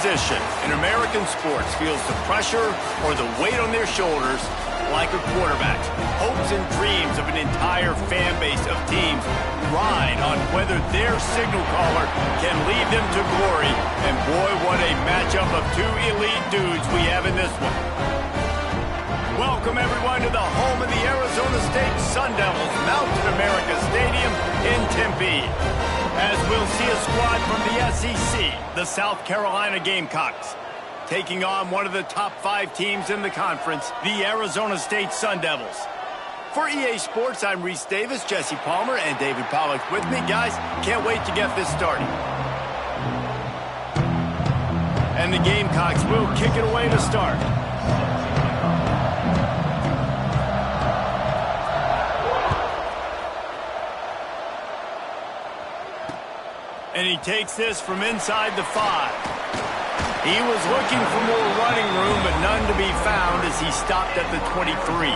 position in American sports feels the pressure or the weight on their shoulders like a quarterback. Hopes and dreams of an entire fan base of teams ride on whether their signal caller can lead them to glory. And boy, what a matchup of two elite dudes we have in this one. Welcome, everyone, to the home of the Arizona State Sun Devils, Mountain America Stadium in Tempe. As we'll see a squad from the SEC, the South Carolina Gamecocks, taking on one of the top 5 teams in the conference, the Arizona State Sun Devils. For EA Sports, I'm Reese Davis, Jesse Palmer, and David Pollack with me. Guys, can't wait to get this started. And the Gamecocks will kick it away to start. And he takes this from inside the 5. He was looking for more running room, but none to be found as he stopped at the 23.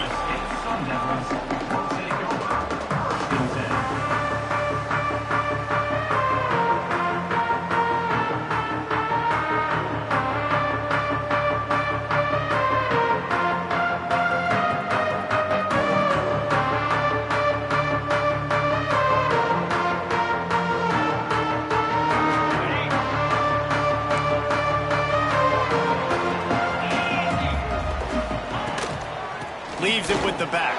Leaves it with the back.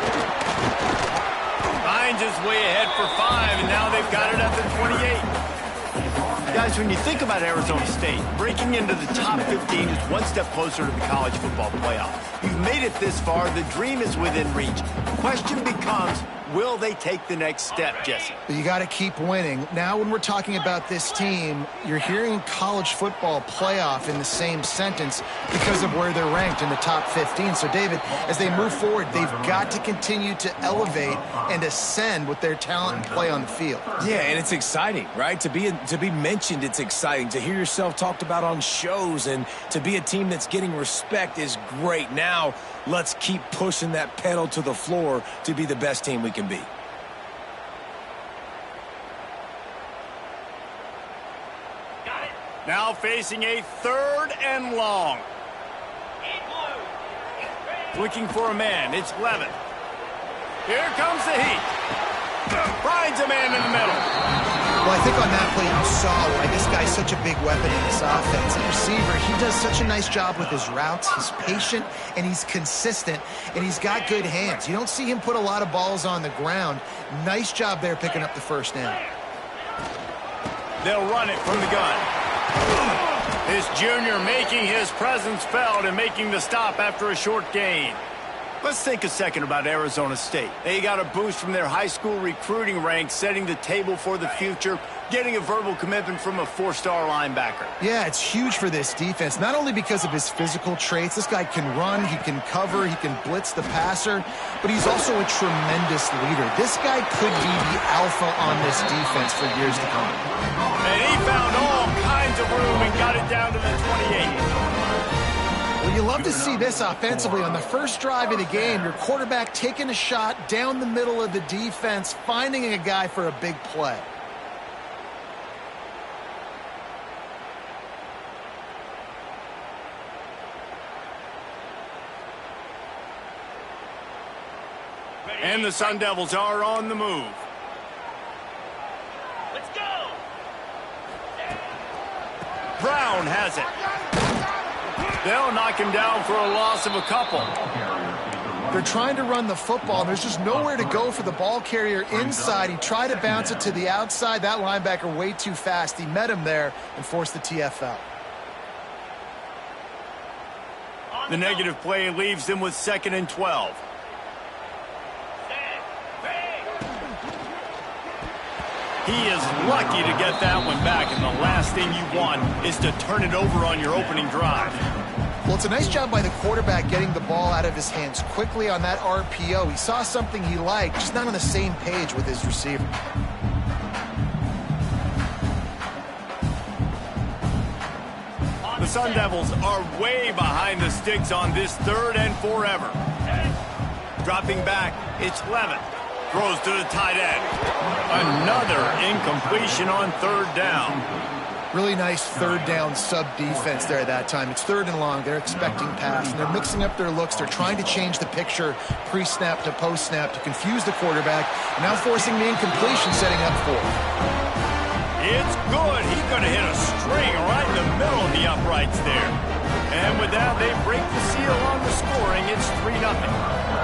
Finds his way ahead for 5, and now they've got it at the 28. Guys, when you think about Arizona State, breaking into the top 15 is one step closer to the college football playoff. You've made it this far. The dream is within reach. The question becomes, will they take the next step, Jesse? You got to keep winning. Now when we're talking about this team, you're hearing college football playoff in the same sentence because of where they're ranked in the top 15. So, David, as they move forward, they've got to continue to elevate and ascend with their talent and play on the field. Yeah, and it's exciting, right? To be mentioned, it's exciting. To hear yourself talked about on shows and to be a team that's getting respect is great. Now, let's keep pushing that pedal to the floor to be the best team we can be. Now facing a 3rd and long. Looking for a man. It's Levin. Here comes the heat. Finds a man in the middle. Well, I think on that play you saw why this guy's such a big weapon in this offense. The receiver, he does such a nice job with his routes. He's patient, and he's consistent, and he's got good hands. You don't see him put a lot of balls on the ground. Nice job there picking up the first down. They'll run it from the gun. This junior making his presence felt and making the stop after a short gain. Let's think a second about Arizona State. They got a boost from their high school recruiting ranks, setting the table for the future, getting a verbal commitment from a 4-star linebacker. Yeah, it's huge for this defense, not only because of his physical traits. This guy can run, he can cover, he can blitz the passer, but he's also a tremendous leader. This guy could be the alpha on this defense for years to come. And he found all kinds of room and got it down to the 28. Well, you love to see this offensively. On the first drive of the game, your quarterback taking a shot down the middle of the defense, finding a guy for a big play. And the Sun Devils are on the move. Let's go! Brown has it. They'll knock him down for a loss of a couple. They're trying to run the football, and there's just nowhere to go for the ball carrier inside. He tried to bounce it to the outside. That linebacker way too fast. He met him there and forced the TFL. The negative play leaves them with 2nd and 12. He is lucky to get that one back, and the last thing you want is to turn it over on your opening drive. Well, it's a nice job by the quarterback getting the ball out of his hands quickly on that RPO. He saw something he liked, just not on the same page with his receiver. The Sun Devils are way behind the sticks on this 3rd and forever. Dropping back, it's Levin. Throws to the tight end. Another incompletion on 3rd down. Really nice third down sub defense there at that time. It's third and long. They're expecting pass, and they're mixing up their looks. They're trying to change the picture pre-snap to post-snap to confuse the quarterback, and now forcing the incompletion, setting up fourth. It's good. He's going to hit a string right in the middle of the uprights there. And with that, they break the seal on the scoring. It's 3-0.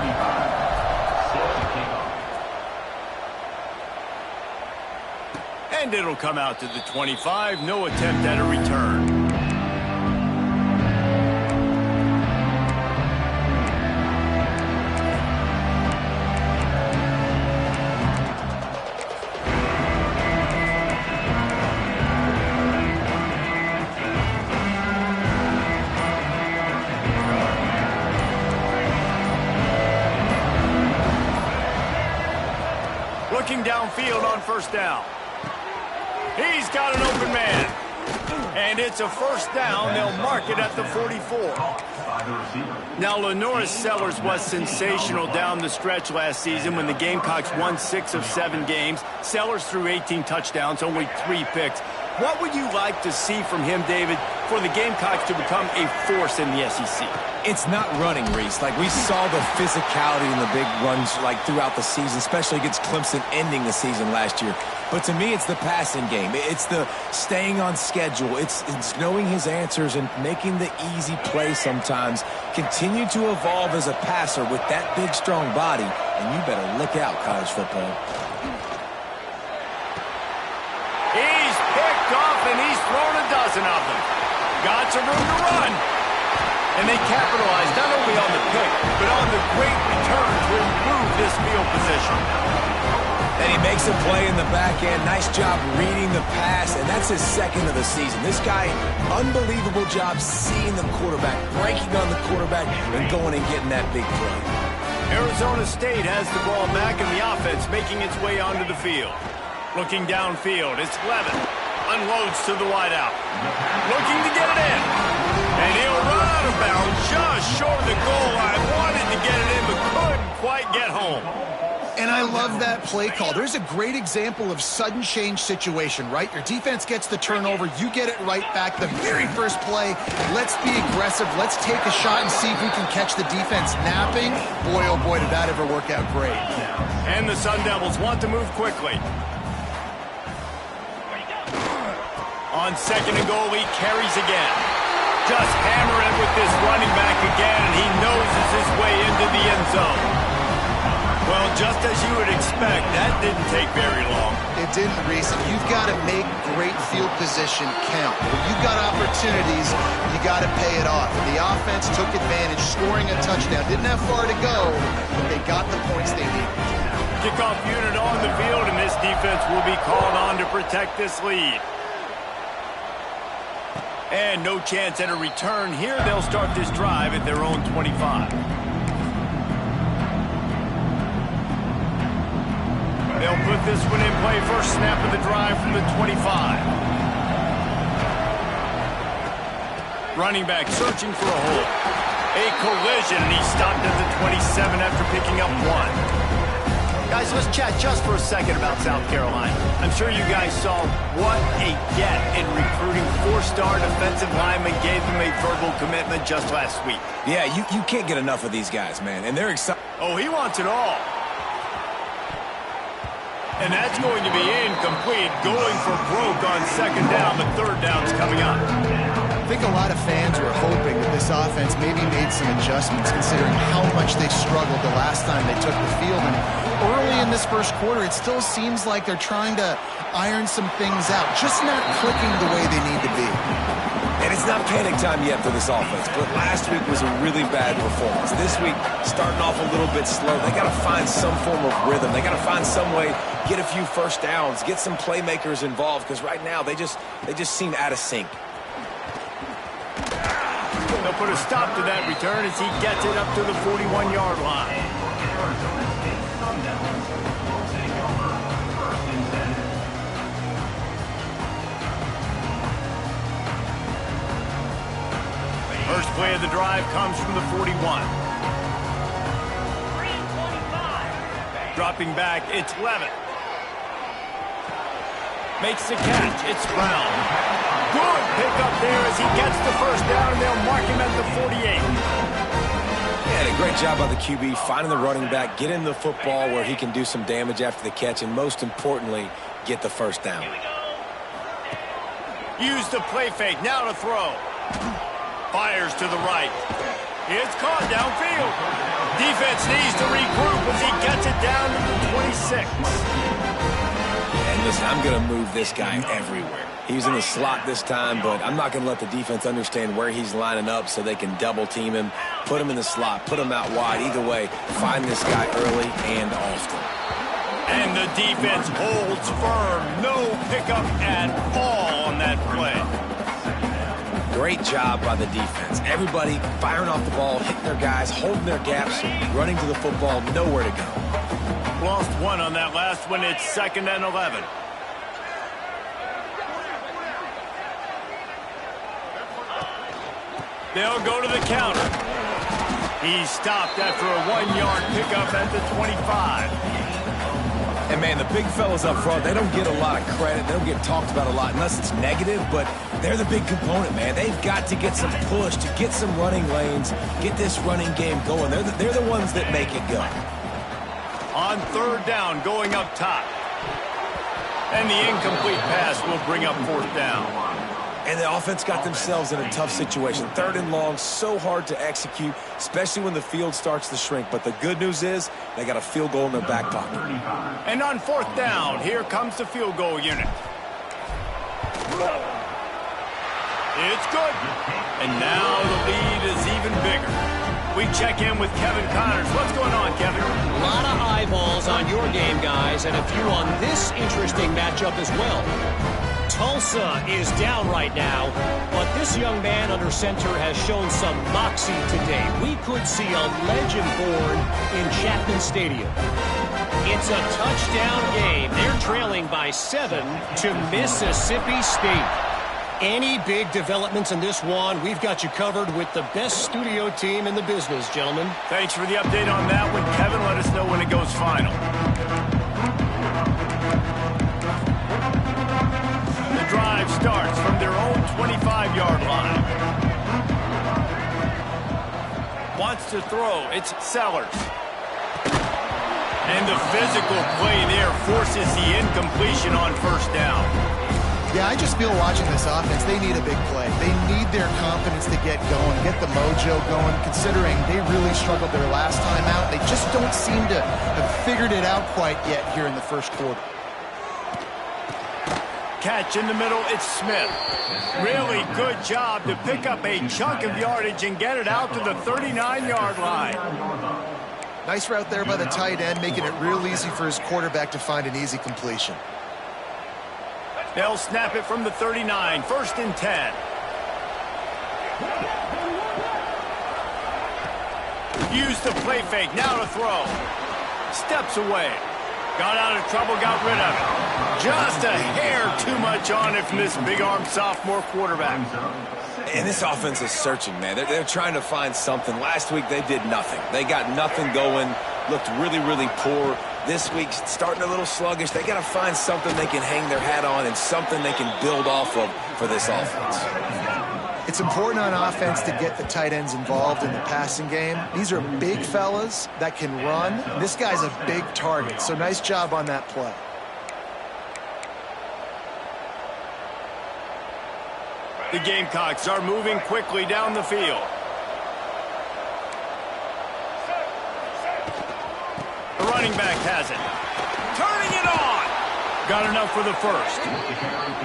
And it'll come out to the 25. No attempt at a return. Looking downfield on first down. He's got an open man. And it's a first down. They'll mark it at the 44. Now, LaNorris Sellers was sensational down the stretch last season when the Gamecocks won 6 of 7 games. Sellers threw 18 touchdowns, only 3 picks. What would you like to see from him, David, for the Gamecocks to become a force in the SEC? It's not running, Reese. Like, we saw the physicality in the big runs, like, throughout the season, especially against Clemson ending the season last year. But to me, it's the passing game. It's the staying on schedule. It's knowing his answers and making the easy play sometimes. Continue to evolve as a passer with that big, strong body, and you better look out, college football. He's picked off, and he's thrown a dozen of them. Got some room to run. And they capitalized not only on the pick, but on the great return to improve this field position. And he makes a play in the back end. Nice job reading the pass, and that's his second of the season. This guy, unbelievable job seeing the quarterback, breaking on the quarterback, and going and getting that big play. Arizona State has the ball back, and the offense making its way onto the field. Looking downfield, it's Levin. Unloads to the wideout. Looking to get it in. And he'll run out of bounds just short of the goal line. Wanted to get it in, but couldn't quite get home. And I love that play call. There's a great example of sudden change situation, right? Your defense gets the turnover. You get it right back. The very first play, let's be aggressive. Let's take a shot and see if we can catch the defense napping. Boy, oh boy, did that ever work out great. And the Sun Devils want to move quickly. On second and goal, he carries again. Just hammering it with this running back again, and he noses his way into the end zone. Well, just as you would expect, that didn't take very long. It didn't, Reese. You've got to make great field position count. When you've got opportunities, you got to pay it off. And the offense took advantage, scoring a touchdown. Didn't have far to go, but they got the points they needed. Kickoff unit on the field, and this defense will be called on to protect this lead. And no chance at a return here. They'll start this drive at their own 25. They'll put this one in play. First snap of the drive from the 25. Running back searching for a hole. A collision, and he stopped at the 27 after picking up 1. Guys, let's chat just for a second about South Carolina. I'm sure you guys saw what a get in recruiting. 4-star defensive lineman gave them a verbal commitment just last week. Yeah, you can't get enough of these guys, man, and they're excited. Oh, he wants it all. And that's going to be incomplete, going for broke on second down, but third down's coming up. I think a lot of fans were hoping that this offense maybe made some adjustments considering how much they struggled the last time they took the field. And early in this first quarter, it still seems like they're trying to iron some things out, just not clicking the way they need to be. And it's not panic time yet for this offense, but last week was a really bad performance. This week, starting off a little bit slow. They got to find some form of rhythm. They got to find some way, get a few first downs, get some playmakers involved, because right now they just seem out of sync. They'll put a stop to that return as he gets it up to the 41-yard line. First play of the drive comes from the 41. Dropping back, it's Levin. Makes the catch, it's Brown. Good pickup there as he gets the first down, and they'll mark him at the 48. Yeah, a great job by the QB, finding the running back, getting the football where he can do some damage after the catch, and most importantly, get the first down. Use the play fake, now to throw. Fires to the right. It's caught downfield. Defense needs to regroup as he gets it down to the 26. And listen, I'm going to move this guy everywhere. He's in the slot this time, but I'm not going to let the defense understand where he's lining up so they can double team him, put him in the slot, put him out wide. Either way, find this guy early and often. And the defense holds firm. No pickup at all on that play. Great job by the defense. Everybody firing off the ball, hitting their guys, holding their gaps, running to the football, nowhere to go. Lost one on that last one. It's 2nd and 11. They'll go to the counter. He's stopped after a 1-yard pickup at the 25. And, man, the big fellas up front, they don't get a lot of credit. They don't get talked about a lot unless it's negative, but they're the big component, man. They've got to get some push, to get some running lanes, get this running game going. They're the ones that make it go. On 3rd down, going up top. And the incomplete pass will bring up 4th down. And the offense got themselves in a tough situation. 3rd and long, so hard to execute, especially when the field starts to shrink. But the good news is they got a field goal in their back pocket. And on 4th down, here comes the field goal unit. It's good. And now the lead is even bigger. We check in with Kevin Connors. What's going on, Kevin? A lot of eyeballs on your game, guys, and a few on this interesting matchup as well. Tulsa is down right now, but this young man under center has shown some moxie today. We could see a legend born in Chapman Stadium. It's a touchdown game. They're trailing by 7 to Mississippi State. Any big developments in this one, we've got you covered with the best studio team in the business, gentlemen. Thanks for the update on that one, Kevin. Let us know when it goes final. The drive starts from their own 25-yard line. Wants to throw. It's Sellers. And the physical play there forces the incompletion on 1st down. Yeah, I just feel watching this offense, they need a big play. They need their confidence to get going, get the mojo going, considering they really struggled their last time out. They just don't seem to have figured it out quite yet here in the 1st quarter. Catch in the middle, it's Smith. Really good job to pick up a chunk of yardage and get it out to the 39-yard line. Nice route there by the tight end, making it real easy for his quarterback to find an easy completion. They'll snap it from the 39, 1st and 10. Use the play fake, now to throw. Steps away. Got out of trouble, got rid of it. Just a hair too much on it from this big-armed sophomore quarterback. And this offense is searching, man. They're trying to find something. Last week, they did nothing. They got nothing going, looked really, really poor. This week, starting a little sluggish. They got to find something they can hang their hat on and something they can build off of for this offense. It's important on offense to get the tight ends involved in the passing game. These are big fellas that can run. This guy's a big target, so nice job on that play. The Gamecocks are moving quickly down the field. The running back has it. Turning it on. Got enough for the 1st.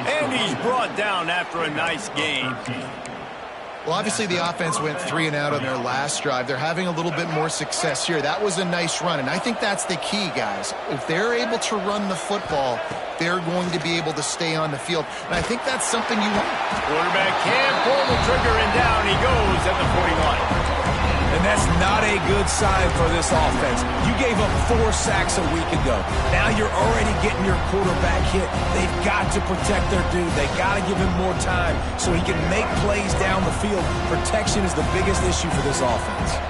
And he's brought down after a nice game. Well, obviously the offense went 3 and out on their last drive. They're having a little bit more success here. That was a nice run, and I think that's the key, guys. If they're able to run the football, they're going to be able to stay on the field. And I think that's something you want. Quarterback can pull the trigger, and down he goes at the 41. And that's not a good sign for this offense. You gave up 4 sacks a week ago. Now you're already getting your quarterback hit. They've got to protect their dude. They've got to give him more time so he can make plays down the field. Protection is the biggest issue for this offense.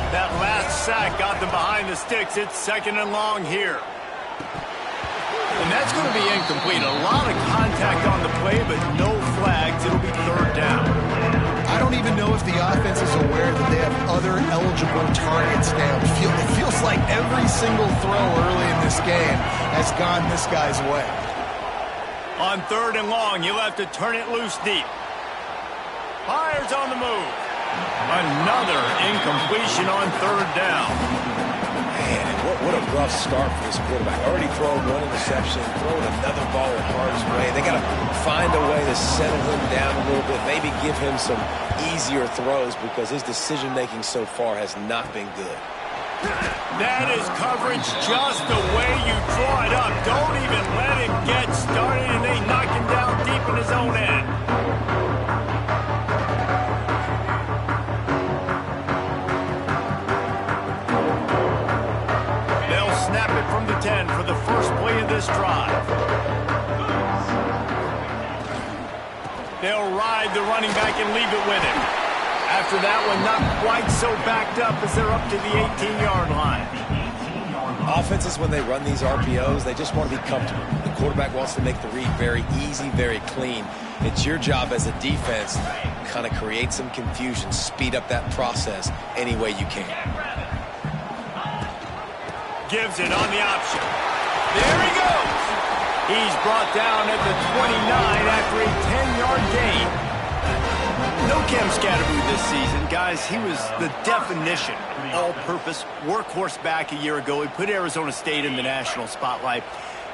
That last sack got them behind the sticks. It's 2nd and long here. And that's going to be incomplete. A lot of contact on the play, but no flag. flags, it'll be third down. I don't even know if the offense is aware that they have other eligible targets downfield. It feels like every single throw early in this game has gone this guy's way. On third and long, you'll have to turn it loose deep. Fires on the move. Another incompletion on third down. Man, what a rough start for this quarterback. Already throwing one interception, throwing another ball in harm's way. They got to find a way to settle him down a little bit, maybe give him some easier throws because his decision-making so far has not been good. That is coverage just the way you draw it up. Don't even let him get started, and they knock him down deep in his own end. They'll snap it from the 10 for the first play of this drive. They'll ride the running back and leave it with him. After that one, not quite so backed up as they're up to the 18-yard line. Offenses, when they run these RPOs, they just want to be comfortable. The quarterback wants to make the read very easy, very clean. It's your job as a defense to kind of create some confusion, speed up that process any way you can. Gives it on the option. There he goes. He's brought down at the 29 after a 10-yard gain. No Cam Scatterboo this season, guys. He was the definition of all-purpose workhorse back a year ago. He put Arizona State in the national spotlight.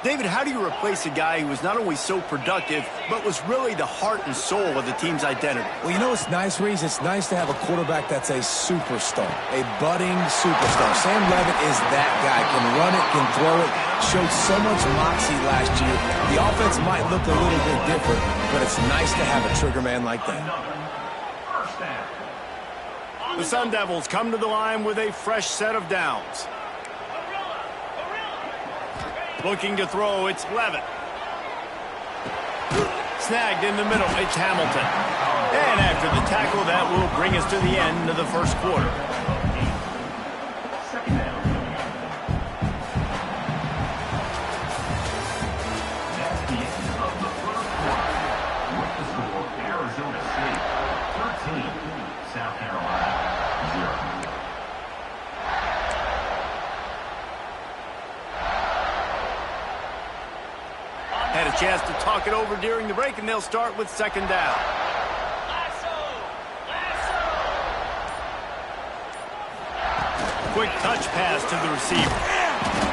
David, how do you replace a guy who was not only so productive, but was really the heart and soul of the team's identity? Well, you know what's nice, Reese? It's nice to have a quarterback that's a superstar, a budding superstar. Sam Levitt is that guy. Can run it, can throw it, showed so much moxie last year. The offense might look a little bit different, but it's nice to have a trigger man like that. The Sun Devils come to the line with a fresh set of downs. Looking to throw, it's Levitt. Snagged in the middle, it's Hamilton. And after the tackle, that will bring us to the end of the first quarter. Arizona State 13, South Carolina 0. Had a chance to talk it over during the break, and they'll start with second down. Quick touch pass to the receiver.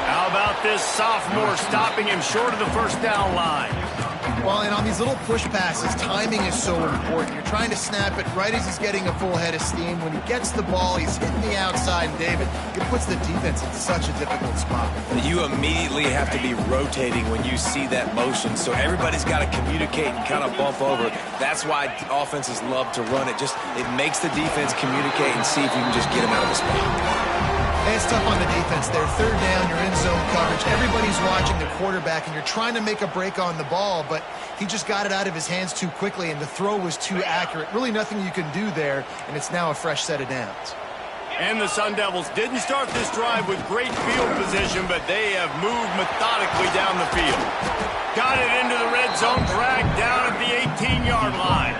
How about this sophomore stopping him short of the first down line? Well, and on these little push passes, timing is so important. You're trying to snap it right as he's getting a full head of steam. When he gets the ball, he's hitting the outside, and David, it puts the defense in such a difficult spot. You immediately have to be rotating when you see that motion, so everybody's got to communicate and kind of bump over. That's why offenses love to run it. It makes the defense communicate and see if you can just get him out of the spot. Hey, it's tough on the defense there. Third down, you're in zone coverage. Everybody's watching the quarterback, and you're trying to make a break on the ball, but he just got it out of his hands too quickly, and the throw was too accurate. Really nothing you can do there, and it's now a fresh set of downs. And the Sun Devils didn't start this drive with great field position, but they have moved methodically down the field. Got it into the red zone, dragged down at the 18-yard line.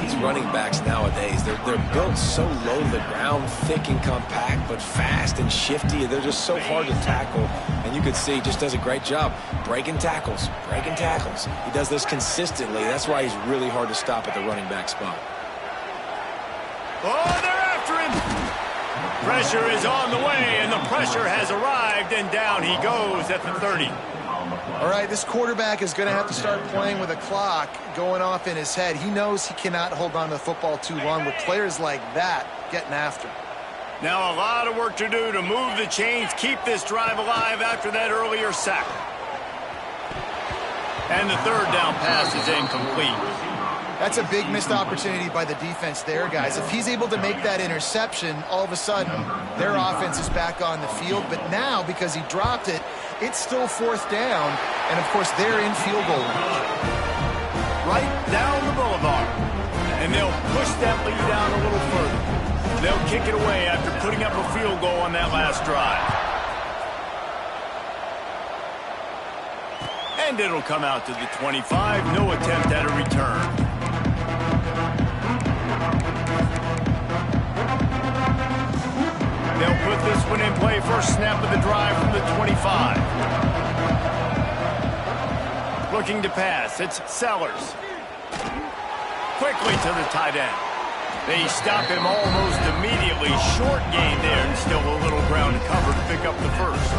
These running backs nowadays, they're built so low to the ground, thick and compact, but fast and shifty. They're just so hard to tackle. And you could see he just does a great job breaking tackles. He does this consistently. That's why he's really hard to stop at the running back spot. Oh, they're after him. Pressure is on the way, and the pressure has arrived, and down he goes at the 30. All right, this quarterback is going to have to start playing with a clock going off in his head. He knows he cannot hold on to the football too long with players like that getting after him. Now a lot of work to do to move the chains, keep this drive alive after that earlier sack. And the third down pass is incomplete. That's a big missed opportunity by the defense there, guys. If he's able to make that interception, all of a sudden, their offense is back on the field. But now, because he dropped it, it's still fourth down. And, of course, they're in field goal range. Right down the boulevard. And they'll push that lead down a little further. They'll kick it away after putting up a field goal on that last drive. And it'll come out to the 25. No attempt at a return. They'll put this one in play. First snap of the drive from the 25. Looking to pass. It's Sellers. Quickly to the tight end. They stop him almost immediately. Short gain there and still a little ground to cover to pick up the first.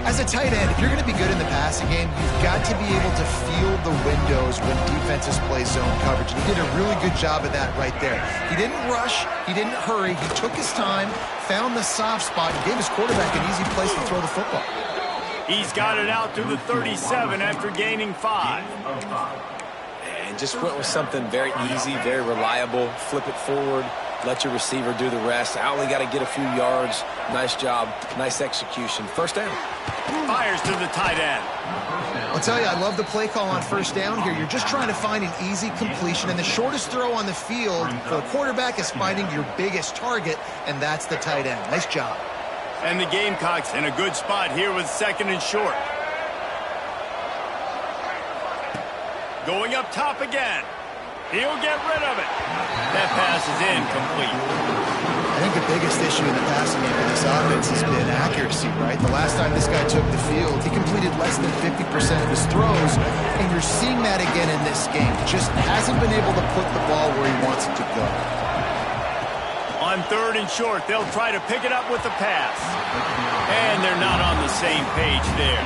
As a tight end, if you're going to be good in the passing game, you've got to be able to feel the windows when defenses play zone coverage. And he did a really good job of that right there. He didn't rush. He didn't hurry. He took his time, found the soft spot, and gave his quarterback an easy place to throw the football. He's got it out to the 37 after gaining 5. And just went with something very easy, very reliable. Flip it forward. Let your receiver do the rest. I only got to get a few yards. Nice job. Nice execution. First down. Fires to the tight end. I'll tell you, I love the play call on first down here. You're just trying to find an easy completion, and the shortest throw on the field for a quarterback is finding your biggest target, and that's the tight end. Nice job. And the Gamecocks in a good spot here with 2nd and short. Going up top again. He'll get rid of it. That pass is incomplete. I think the biggest issue in the passing game for this offense has been accuracy, right? The last time this guy took the field, he completed less than 50% of his throws, and you're seeing that again in this game. Just hasn't been able to put the ball where he wants it to go. On 3rd and short, they'll try to pick it up with the pass. And they're not on the same page there.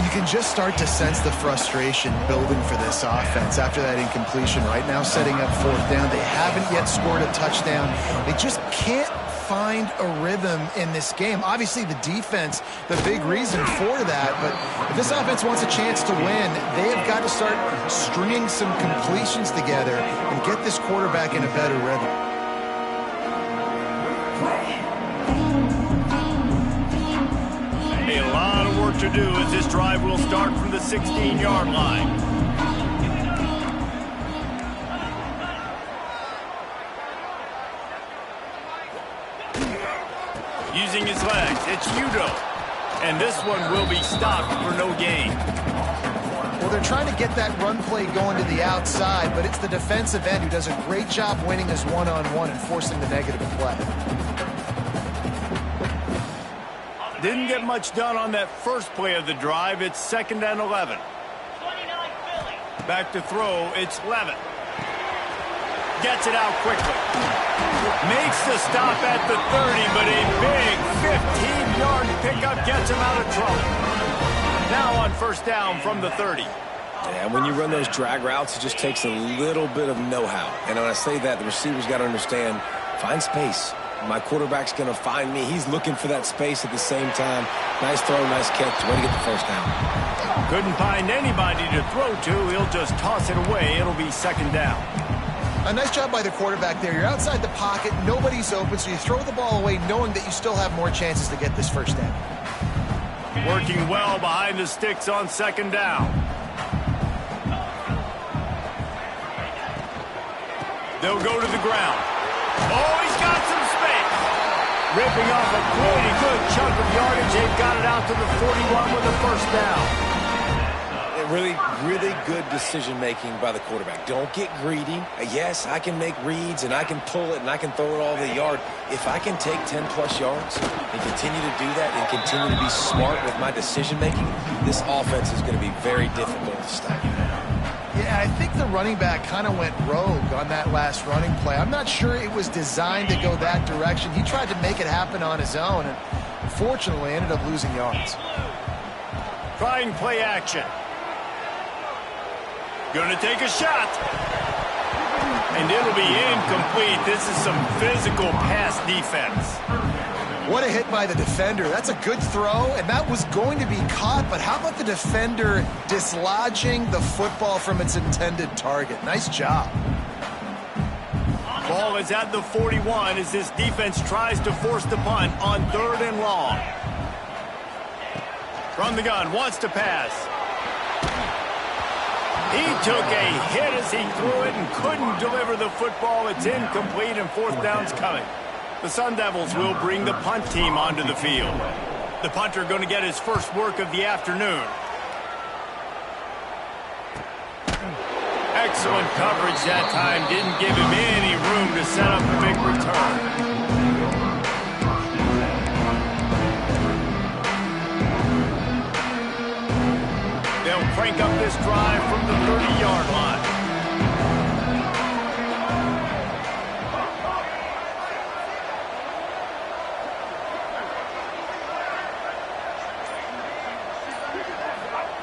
You can just start to sense the frustration building for this offense after that incompletion. Right now, setting up 4th down. They haven't yet scored a touchdown. They just can't find a rhythm in this game. Obviously, the defense, the big reason for that. But if this offense wants a chance to win, they have got to start stringing some completions together and get this quarterback in a better rhythm. A lot of work to do as this drive will start from the 16-yard line. Using his legs, it's Udo. And this one will be stopped for no gain. Well, they're trying to get that run play going to the outside, but it's the defensive end who does a great job winning his one-on-one and forcing the negative play. Didn't get much done on that first play of the drive. It's 2nd and 11. Back to throw. It's Levitt. Gets it out quickly. Makes the stop at the 30, but a big 15-yard pickup gets him out of trouble. Now on first down from the 30. Yeah, when you run those drag routes, it just takes a little bit of know-how. And when I say that, the receiver's got to understand, find space. My quarterback's going to find me. He's looking for that space at the same time. Nice throw, nice catch. Way to get the first down. Couldn't find anybody to throw to. He'll just toss it away. It'll be 2nd down. A nice job by the quarterback there. You're outside the pocket. Nobody's open, so you throw the ball away knowing that you still have more chances to get this first down. Working well behind the sticks on 2nd down. They'll go to the ground. Oh, he's got some space. Ripping off a pretty good chunk of yardage. They've got it out to the 41 with a first down. Really, really good decision-making by the quarterback. Don't get greedy. Yes, I can make reads, and I can pull it, and I can throw it all the yard. If I can take 10-plus yards and continue to do that and continue to be smart with my decision-making, this offense is going to be very difficult to stop. Yeah, I think the running back kind of went rogue on that last running play. I'm not sure it was designed to go that direction. He tried to make it happen on his own, and unfortunately ended up losing yards. Trying play action. Going to take a shot. And it'll be incomplete. This is some physical pass defense. What a hit by the defender. That's a good throw, and that was going to be caught, but how about the defender dislodging the football from its intended target? Nice job. Ball is at the 41 as this defense tries to force the punt on 3rd and long. From the gun, wants to pass. He took a hit as he threw it and couldn't deliver the football. It's incomplete, and 4th down's coming. The Sun Devils will bring the punt team onto the field. The punter going to get his first work of the afternoon. Excellent coverage that time. Didn't give him any room to set up a big return. They'll crank up this drive from the 30-yard line.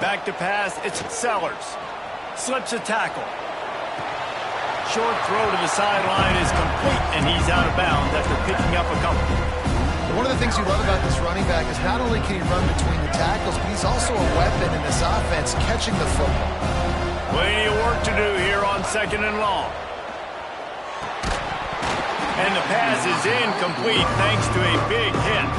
Back to pass, it's Sellers. Slips a tackle. Short throw to the sideline is complete, and he's out of bounds after picking up a couple. One of the things you love about this running back is not only can he run between the tackles, but he's also a weapon in this offense, catching the football. Plenty of work to do here on 2nd and long. And the pass is incomplete thanks to a big hit.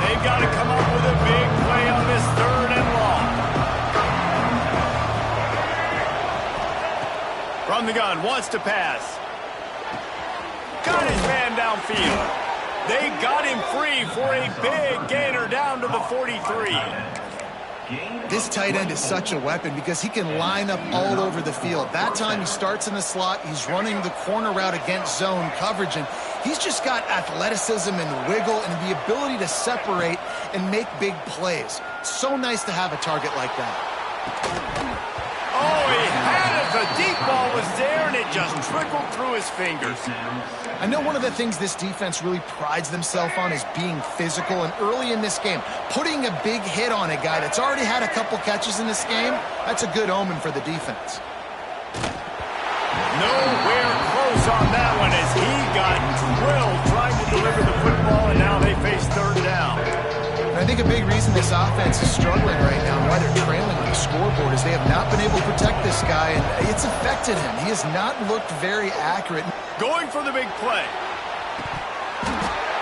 They've got to come up with a big play on this 3rd and long. From the gun, wants to pass. Got his man downfield. They got him free for a big gainer down to the 43. This tight end is such a weapon because he can line up all over the field. That time he starts in the slot. He's running the corner route against zone coverage, and he's just got athleticism and wiggle and the ability to separate and make big plays. So nice to have a target like that. Oh, he had it. The deep ball was there, and it just trickled through his fingers. I know one of the things this defense really prides themselves on is being physical, and early in this game, putting a big hit on a guy that's already had a couple catches in this game, that's a good omen for the defense. Nowhere close on that one as he got drilled trying to deliver the football, and now they face 3rd down. And I think a big reason this offense is struggling right now and why they're trailing on the scoreboard is they have not been able to protect this guy, and it's affected him. He has not looked very accurate. Going for the big play.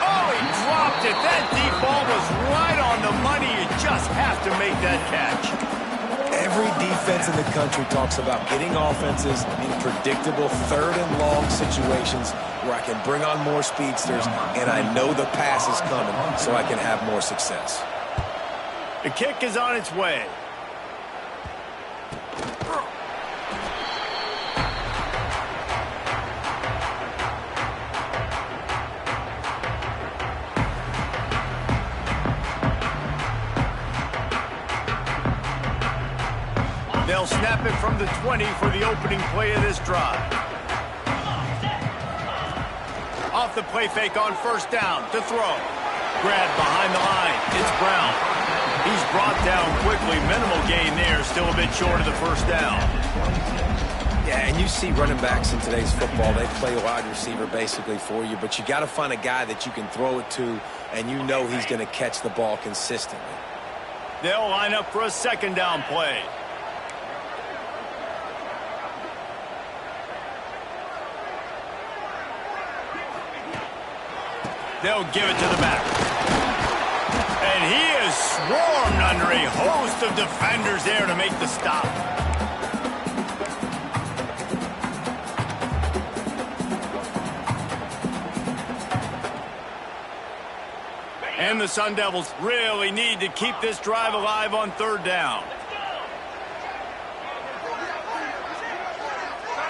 Oh, he dropped it. That deep ball was right on the money. You just have to make that catch. Every defense in the country talks about getting offenses in predictable 3rd and long situations where I can bring on more speedsters and I know the pass is coming so I can have more success. The kick is on its way. They'll snap it from the 20 for the opening play of this drive. Off the play fake on 1st down to throw. Grab behind the line. It's Brown. He's brought down quickly. Minimal gain there. Still a bit short of the 1st down. Yeah, and you see running backs in today's football, they play wide receiver basically for you, but you got to find a guy that you can throw it to and you know he's going to catch the ball consistently. They'll line up for a 2nd down play. They'll give it to the back. And he is swarmed under a host of defenders there to make the stop. And the Sun Devils really need to keep this drive alive on 3rd down.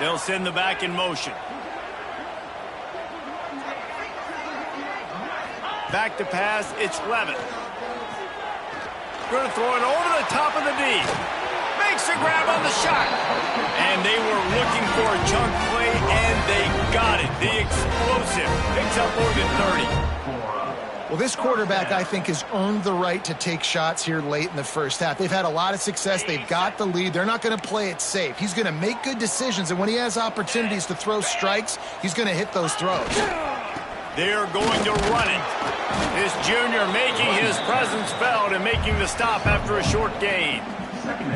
They'll send the back in motion. Back to pass, it's Levitt. Going to throw it over the top of the D. Makes a grab on the shot. And they were looking for a chunk play, and they got it. The explosive picks up more than 30. Well, this quarterback, I think, has earned the right to take shots here late in the 1st half. They've had a lot of success. They've got the lead. They're not going to play it safe. He's going to make good decisions, and when he has opportunities to throw strikes, he's going to hit those throws. They're going to run it. This junior making his presence felt and making the stop after a short gain.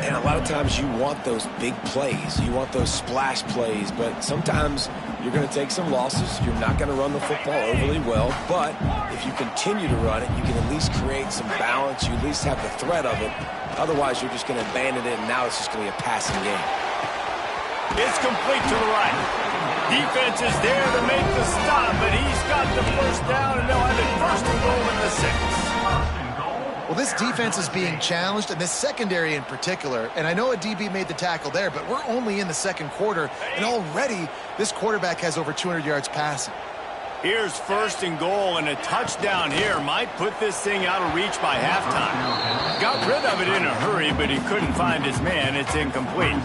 And a lot of times you want those big plays. You want those splash plays, but sometimes you're going to take some losses. You're not going to run the football overly well, but if you continue to run it, you can at least create some balance. You at least have the threat of it. Otherwise, you're just going to abandon it, and now it's just going to be a passing game. It's complete to the right. Defense is there to make the stop, but he's got the 1st down, and they'll have it 1st and goal in the 6. Well, this defense is being challenged, and this secondary in particular. And I know a DB made the tackle there, but we're only in the second quarter, and already this quarterback has over 200 yards passing. Here's first and goal, and a touchdown here might put this thing out of reach by halftime. Got rid of it in a hurry, but he couldn't find his man. It's incomplete.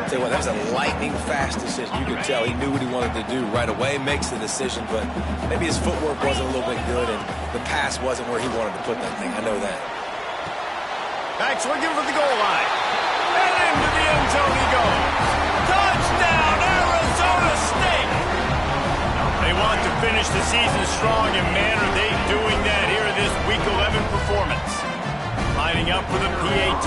Tell you what, that was a lightning-fast decision. You could tell he knew what he wanted to do right away, makes the decision, but maybe his footwork wasn't a little bit good, and the pass wasn't where he wanted to put that thing. I know that. Back swinging for the goal line. And into the end zone he goes. Touchdown, Arizona State! They want to finish the season strong, and man, are they doing that here in this Week 11 performance. Lining up for the PAT.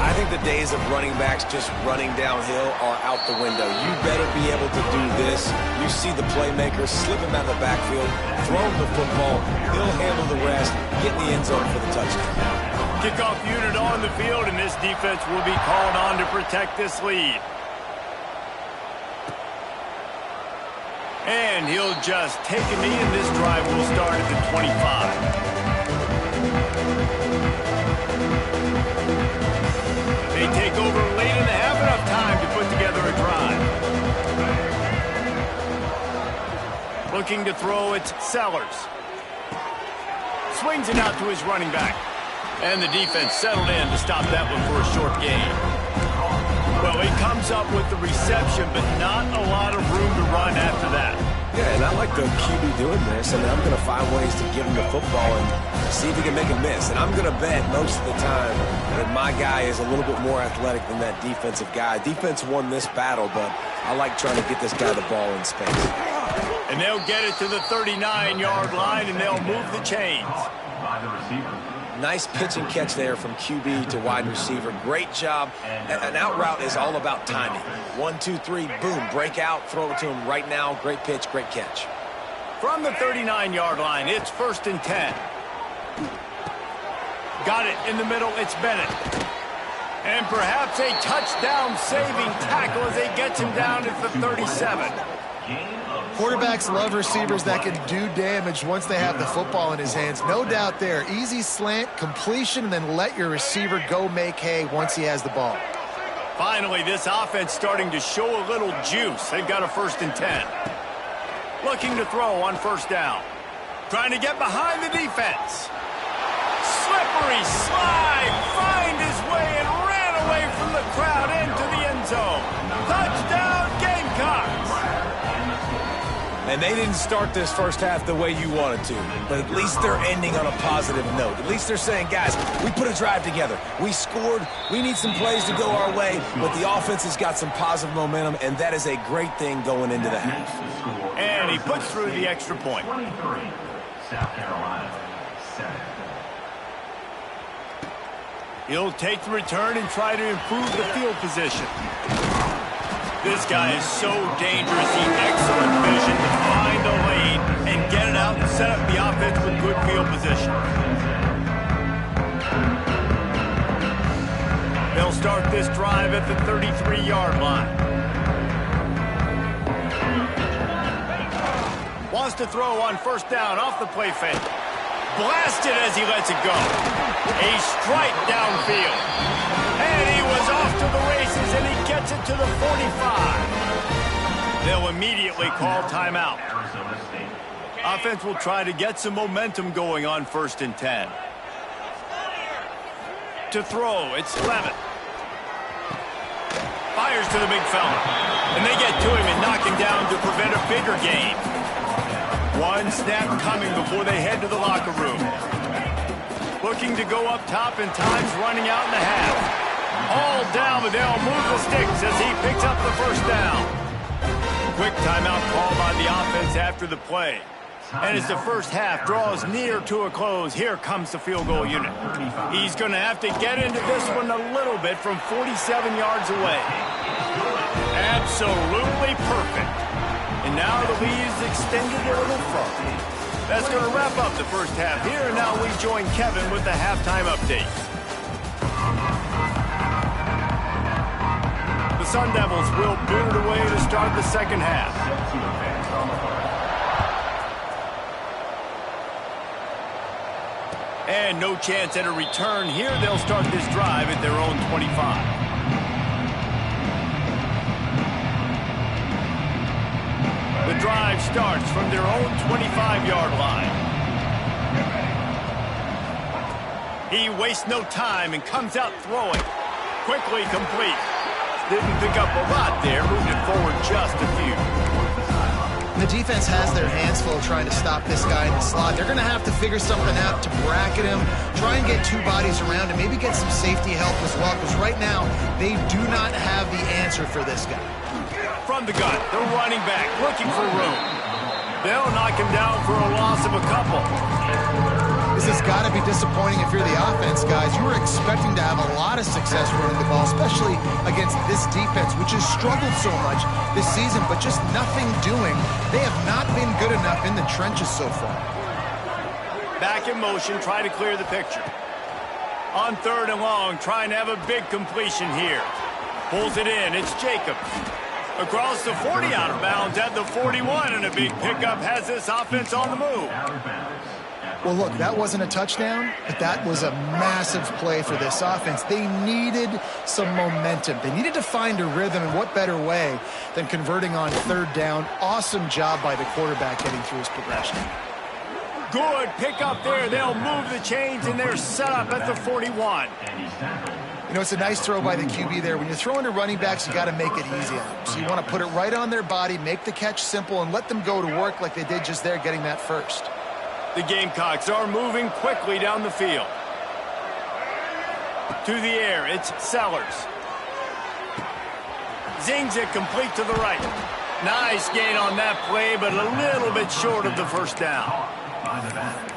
I think the days of running backs just running downhill are out the window. You better be able to do this. You see the playmaker slip him out of the backfield, throw him the football, he'll handle the rest, get in the end zone for the touchdown. Kickoff unit on the field, and this defense will be called on to protect this lead. And he'll just take a knee, and this drive will start at the 25. They take over late in the half, enough time to put together a drive. Looking to throw, it's Sellers. Swings it out to his running back. And the defense settled in to stop that one for a short gain. Well, he comes up with the reception, but not a lot of room to run after that. Yeah, and I like the QB doing this. I mean, I'm going to find ways to give him the football and see if he can make a miss. And I'm going to bet most of the time that my guy is a little bit more athletic than that defensive guy. Defense won this battle, but I like trying to get this guy the ball in space. And they'll get it to the 39-yard line, and they'll move the chains. By the receiver. Nice pitch and catch there from QB to wide receiver. Great job. An out route is all about timing. 1, 2, 3, boom, break out, throw it to him right now. Great pitch, great catch. From the 39-yard line, it's 1st and 10. Got it in the middle, it's Bennett. And perhaps a touchdown-saving tackle as they get him down at the 37. Quarterbacks love receivers that can do damage once they have the football in his hands. No doubt there. Easy slant, completion, and then let your receiver go make hay once he has the ball. Finally, this offense starting to show a little juice. They've got a 1st and 10. Looking to throw on 1st down. Trying to get behind the defense. Slippery slide. Find his way and ran away from the crowd into the end zone. Touchdown, Gamecocks. And they didn't start this first half the way you wanted to, but at least they're ending on a positive note. At least they're saying, guys, we put a drive together. We scored. We need some plays to go our way, but the offense has got some positive momentum, and that is a great thing going into the half. And he puts through the extra point. 23, South Carolina, 7. He'll take the return and try to improve the field position. This guy is so dangerous. He has excellent vision to find a lane and get it out and set up the offense with good field position. They'll start this drive at the 33-yard line. Wants to throw on 1st down off the play fake. Blasted as he lets it go. A strike downfield. And he was off to the races, and he gets it to the 45. They'll immediately call timeout. Offense will try to get some momentum going on 1st and 10. To throw, it's Levitt. Fires to the big fella. And they get to him and knock him down to prevent a bigger gain. One snap coming before they head to the locker room. Looking to go up top, and time's running out in the half. All down, but they'll move the sticks as he picks up the 1st down. Quick timeout call by the offense after the play. And as the first half draws near to a close, here comes the field goal unit. He's going to have to get into this one a little bit from 47 yards away. Absolutely perfect. And now the lead is extended a little further. That's going to wrap up the first half here, and now we join Kevin with the halftime update. The Sun Devils will boot it away to start the second half. And no chance at a return here. They'll start this drive at their own 25. The drive starts from their own 25-yard line. He wastes no time and comes out throwing. Quickly complete. Didn't pick up a lot there. Moved it forward just a few. The defense has their hands full trying to stop this guy in the slot. They're going to have to figure something out to bracket him, try and get two bodies around him, maybe get some safety help as well, because right now they do not have the answer for this guy. From the gun, the running back looking for room. They'll knock him down for a loss of a couple. This has got to be disappointing if you're the offense, guys. You were expecting to have a lot of success running the ball, especially against this defense, which has struggled so much this season, but just nothing doing. They have not been good enough in the trenches so far. Back in motion, try to clear the picture. On 3rd and long, trying to have a big completion here. Pulls it in, it's Jacobs. Across the 40, out of bounds at the 41, and a big pickup has this offense on the move. Well, look, that wasn't a touchdown, but that was a massive play for this offense. They needed some momentum. They needed to find a rhythm, and what better way than converting on 3rd down. Awesome job by the quarterback getting through his progression. Good pickup there. They'll move the chains, and they're set up at the 41. You know, it's a nice throw by the QB there. When you're throwing to running backs, you got to make it easy on them. So you want to put it right on their body, make the catch simple, and let them go to work like they did just there, getting that first. The Gamecocks are moving quickly down the field. To the air, it's Sellers. Zings it complete to the right. Nice gain on that play, but a little bit short of the first down.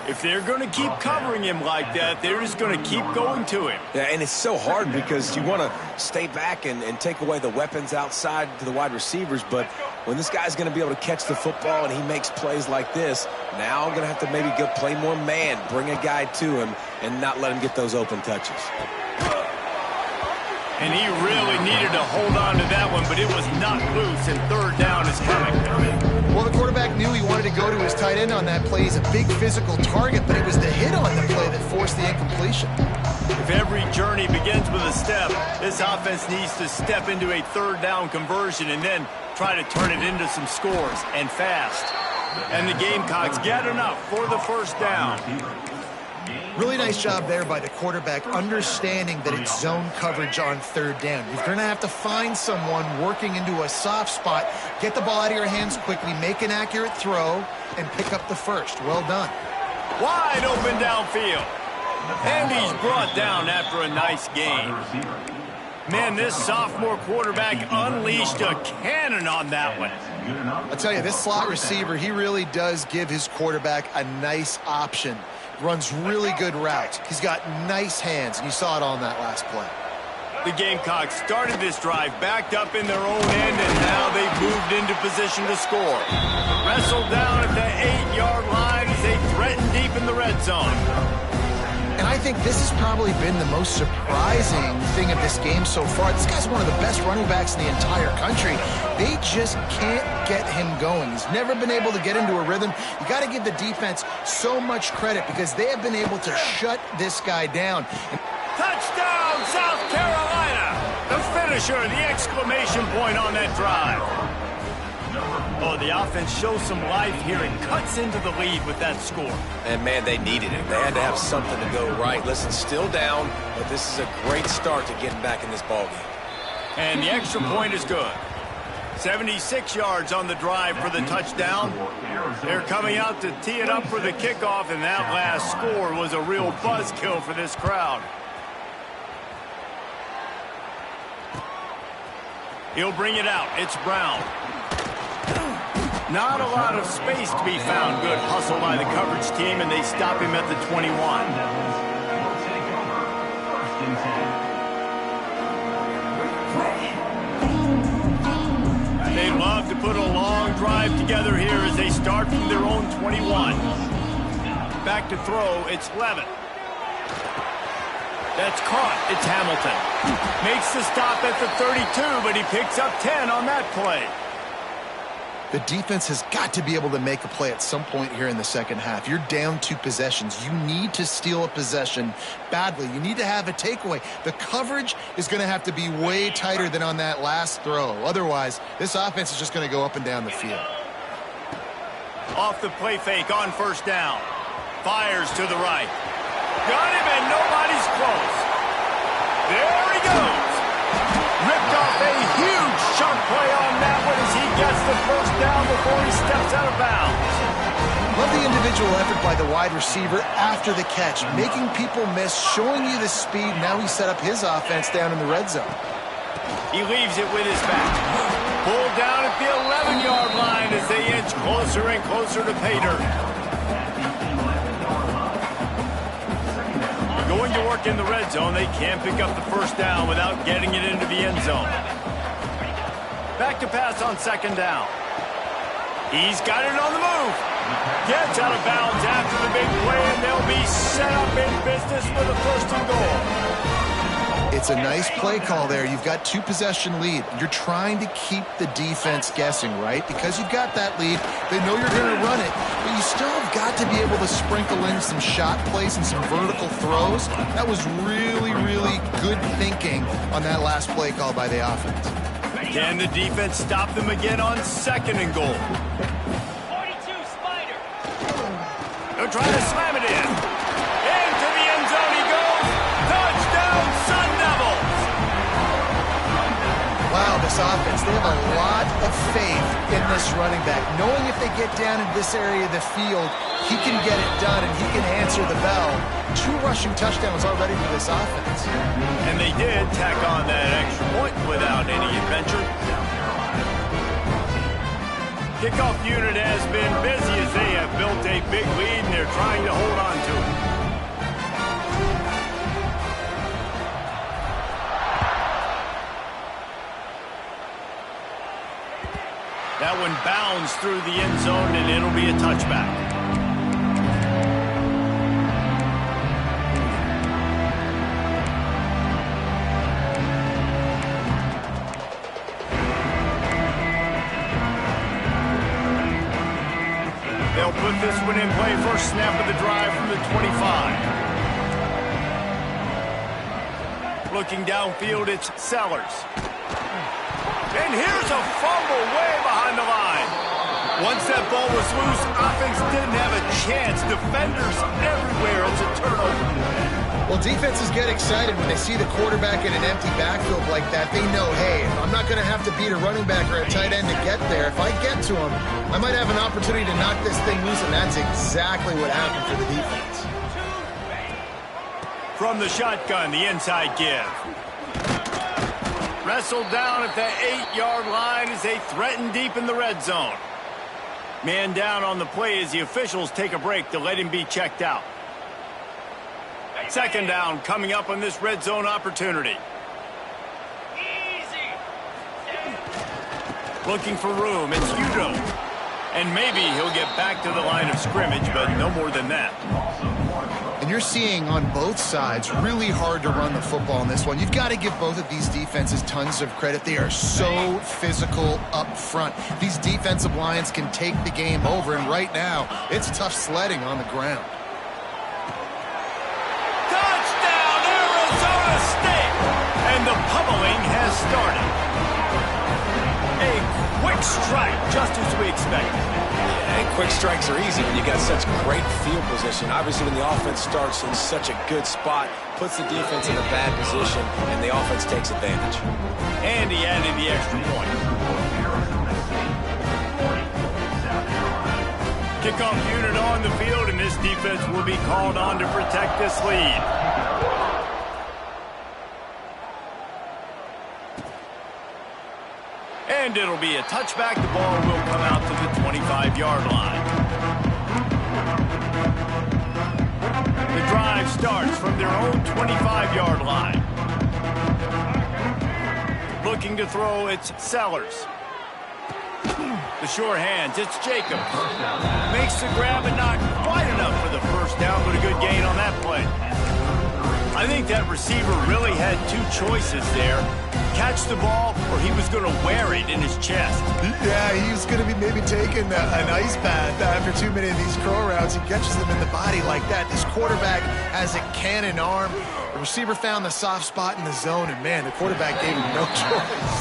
If they're going to keep covering him like that, they're just going to keep going to him. Yeah, and it's so hard because you want to stay back and take away the weapons outside to the wide receivers, but when this guy's going to be able to catch the football and he makes plays like this, now I'm going to have to maybe go play more man, bring a guy to him, and not let him get those open touches. And he really needed to hold on to that one, but it was not loose, and 3rd down is coming. Well, the quarterback knew he wanted to go to his tight end on that play. He's a big physical target, but it was the hit on the play that forced the incompletion. If every journey begins with a step, this offense needs to step into a 3rd down conversion and then try to turn it into some scores, and fast. And the Gamecocks get enough for the 1st down. Really nice job there by the quarterback, understanding that it's zone coverage on 3rd down. You're going to have to find someone working into a soft spot, get the ball out of your hands quickly, make an accurate throw, and pick up the first. Well done. Wide open downfield. And he's brought down after a nice gain. Man, this sophomore quarterback unleashed a cannon on that one. I'll tell you, this slot receiver, he really does give his quarterback a nice option. Runs really good routes. He's got nice hands, and you saw it on that last play. The Gamecocks started this drive backed up in their own end, and now they've moved into position to score. Wrestled down at the 8-yard line as they threaten deep in the red zone. And I think this has probably been the most surprising thing of this game so far. This guy's one of the best running backs in the entire country. They just can't get him going. He's never been able to get into a rhythm. You got to give the defense so much credit because they have been able to shut this guy down. Touchdown, South Carolina! The finisher, the exclamation point on that drive. Oh, the offense shows some life here and cuts into the lead with that score. And, man, they needed it. They had to have something to go right. Listen, still down, but this is a great start to getting back in this ballgame. And the extra point is good. 76 yards on the drive for the touchdown. They're coming out to tee it up for the kickoff, and that last score was a real buzzkill for this crowd. He'll bring it out. It's Brown. Not a lot of space to be found. Good hustle by the coverage team, and they stop him at the 21. They love to put a long drive together here as they start from their own 21. Back to throw, it's Levitt. That's caught, it's Hamilton. Makes the stop at the 32, but he picks up 10 on that play. The defense has got to be able to make a play at some point here in the second half. You're down 2 possessions. You need to steal a possession badly. You need to have a takeaway. The coverage is going to have to be way tighter than on that last throw. Otherwise, this offense is just going to go up and down the field. Off the play fake on first down. Fires to the right. Got him, and nobody's close. There he goes. Ripped off a huge chunk play on that one as he gets the first down before he steps out of bounds. Love the individual effort by the wide receiver after the catch, making people miss, showing you the speed. Now he set up his offense down in the red zone. He leaves it with his back. Pulled down at the 11-yard line as they inch closer and closer to pay dirt. Going to work in the red zone, they can't pick up the first down without getting it into the end zone. Back to pass on second down. He's got it on the move. Gets out of bounds after the big play, and they'll be set up in business with a first and goal. It's a nice play call there. You've got 2 possession lead. You're trying to keep the defense guessing, right? Because you've got that lead. They know you're going to run it, but you still have got to be able to sprinkle in some shot plays and some vertical throws. That was really, really good thinking on that last play call by the offense. Can the defense stop them again on second and goal? 42 Spider. They'll try to slam it in. Into the end zone he goes. Touchdown, Sun Devils! Wow, this offense, they have a lot of faith in this running back. Knowing if they get down in this area of the field, he can get it done and he can answer the bell. 2 rushing touchdowns already for this offense. And they did tack on that extra point without any adventure. Kickoff unit has been busy as they have built a big lead and they're trying to hold on to it. That one bounds through the end zone, and it'll be a touchback. They'll put this one in play. First snap of the drive from the 25. Looking downfield, it's Sellers. And here's a fumble way behind the line. Once that ball was loose, offense didn't have a chance. Defenders everywhere. It's a turnover. Well, defenses get excited when they see the quarterback in an empty backfield like that. They know, hey, I'm not going to have to beat a running back or a tight end to get there. If I get to him, I might have an opportunity to knock this thing loose, and that's exactly what happened for the defense. From the shotgun, the inside give. Wrestled down at the 8-yard line as they threaten deep in the red zone. Man down on the play as the officials take a break to let him be checked out. Second down coming up on this red zone opportunity. Looking for room, it's Udo. And maybe he'll get back to the line of scrimmage, but no more than that. And you're seeing on both sides really hard to run the football in this one. You've got to give both of these defenses tons of credit. They are so physical up front. These defensive lines can take the game over, and right now, it's tough sledding on the ground. Touchdown, Arizona State! And the pummeling has started. A quick strike, just as we expected. And quick strikes are easy when you got such great field position. Obviously, when the offense starts in such a good spot, puts the defense in a bad position, and the offense takes advantage. And he added the extra point. Kickoff unit on the field, and this defense will be called on to protect this lead. And it'll be a touchback. The ball will come out to the 25-yard line. The drive starts from their own 25-yard line. Looking to throw, it's Sellers. The sure hands, it's Jacobs. Makes the grab and not quite enough for the first down, but a good gain on that play. I think that receiver really had two choices there. Catch the ball, or he was going to wear it in his chest. Yeah, he's going to be maybe taking an ice bath after too many of these curl routes. He catches them in the body like that. This quarterback has a cannon arm. The receiver found the soft spot in the zone, and, man, the quarterback gave him no choice.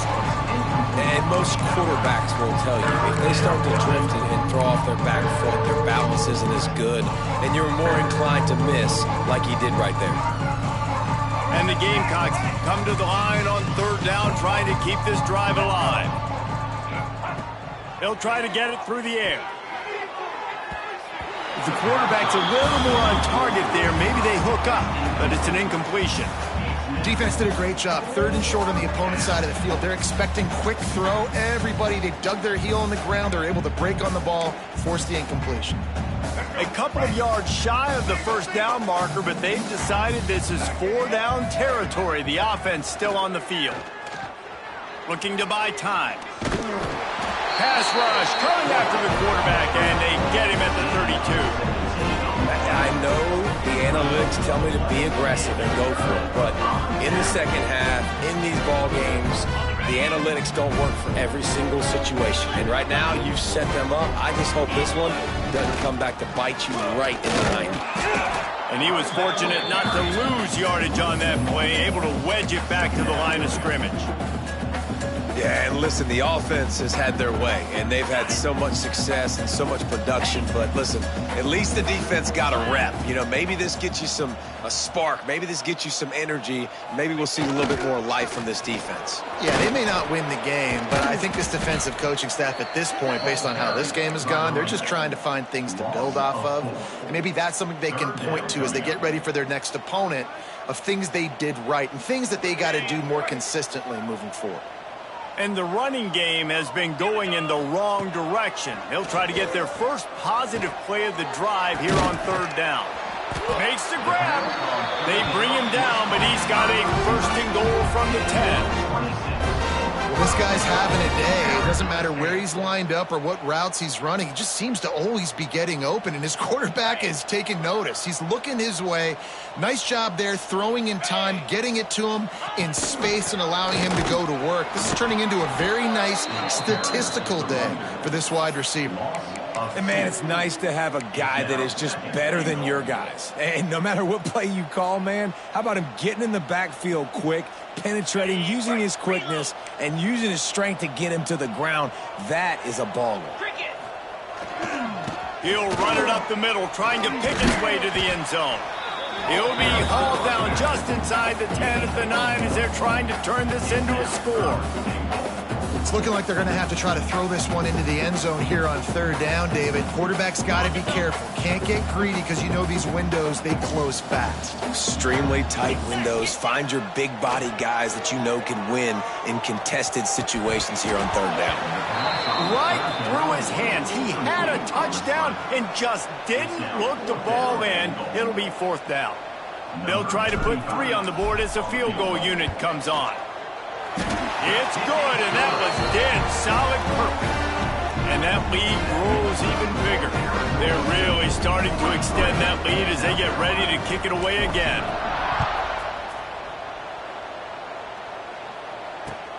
And most quarterbacks will tell you, if they start to drift and throw off their back foot, their balance isn't as good, and you're more inclined to miss like he did right there. And the Gamecocks come to the line on third down, trying to keep this drive alive. They'll try to get it through the air. If the quarterback's a little more on target there, maybe they hook up, but it's an incompletion. Defense did a great job. Third and short on the opponent's side of the field. They're expecting quick throw. Everybody, they dug their heel on the ground. They're able to break on the ball, force the incompletion. A couple of yards shy of the first down marker, but they've decided this is 4-down territory. The offense still on the field. Looking to buy time. Pass rush coming after the quarterback, and they get him at the 32. I know the analytics tell me to be aggressive and go for it, but in the second half, in these ball games, the analytics don't work for every single situation. And right now, you've set them up. I just hope this one doesn't come back to bite you right in the 90. And he was fortunate not to lose yardage on that play, able to wedge it back to the line of scrimmage. Yeah, and listen, the offense has had their way, and they've had so much success and so much production. But listen, at least the defense got a rep. You know, maybe this gets you a spark. Maybe this gets you some energy. Maybe we'll see a little bit more life from this defense. Yeah, they may not win the game, but I think this defensive coaching staff at this point, based on how this game has gone, they're just trying to find things to build off of. And maybe that's something they can point to as they get ready for their next opponent, of things they did right and things that they got to do more consistently moving forward. And the running game has been going in the wrong direction. They'll try to get their first positive play of the drive here on third down. Makes the grab. They bring him down, but he's got a first and goal from the 10. Well, this guy's having a day. It doesn't matter where he's lined up or what routes he's running. He just seems to always be getting open, and his quarterback is taking notice. He's looking his way. Nice job there, throwing in time, getting it to him in space and allowing him to go to work. This is turning into a very nice statistical day for this wide receiver. And, man, it's nice to have a guy that is just better than your guys. And no matter what play you call, man, how about him getting in the backfield quick, penetrating, using his quickness, and using his strength to get him to the ground? That is a baller. He'll run it up the middle, trying to pick his way to the end zone. He'll be hauled down just inside the 10 at the 9 as they're trying to turn this into a score. It's looking like they're going to have to try to throw this one into the end zone here on third down, David. Quarterback's got to be careful. Can't get greedy because you know these windows, they close fast. Extremely tight windows. Find your big body guys that you know can win in contested situations here on third down. Right through his hands. He had a touchdown and just didn't look the ball in. It'll be fourth down. They'll try to put 3 on the board as the field goal unit comes on. It's good, and that was dead solid perfect. And that lead grows even bigger. They're really starting to extend that lead as they get ready to kick it away again.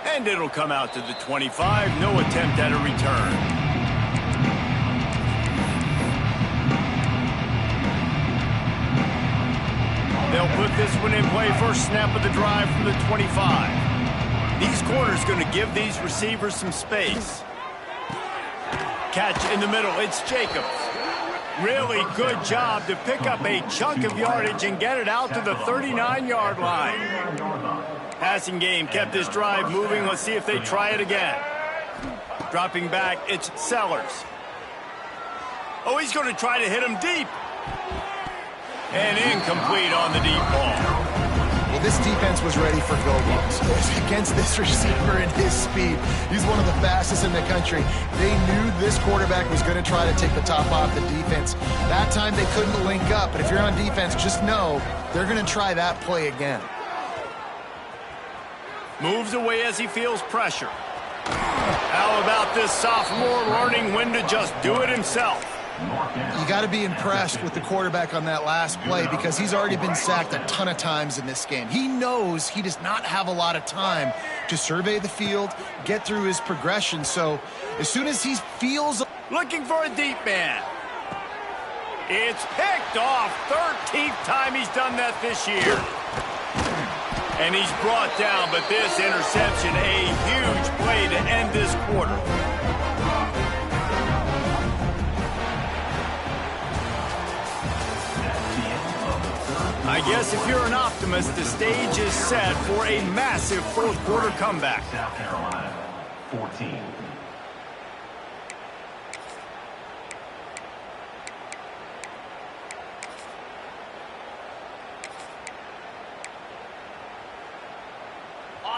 And it'll come out to the 25. No attempt at a return. They'll put this one in play. First snap of the drive from the 25. These corners going to give these receivers some space. Catch in the middle. It's Jacobs. Really good job to pick up a chunk of yardage and get it out to the 39-yard line. Passing game kept this drive moving. Let's see if they try it again. Dropping back, it's Sellers. Oh, he's going to try to hit him deep. And incomplete on the deep ball. Well, this defense was ready for go-balls. Against this receiver and his speed, he's one of the fastest in the country. They knew this quarterback was going to try to take the top off the defense. That time they couldn't link up, but if you're on defense, just know they're going to try that play again. Moves away as he feels pressure. How about this sophomore learning when to just do it himself? You got to be impressed with the quarterback on that last play because he's already been sacked a ton of times in this game. He knows he does not have a lot of time to survey the field, get through his progression. So as soon as he feels... Looking for a deep man. It's picked off. 13th time he's done that this year. And he's brought down, but this interception, a huge play to end this quarter. I guess if you're an optimist, the stage is set for a massive fourth quarter comeback. South Carolina, 14.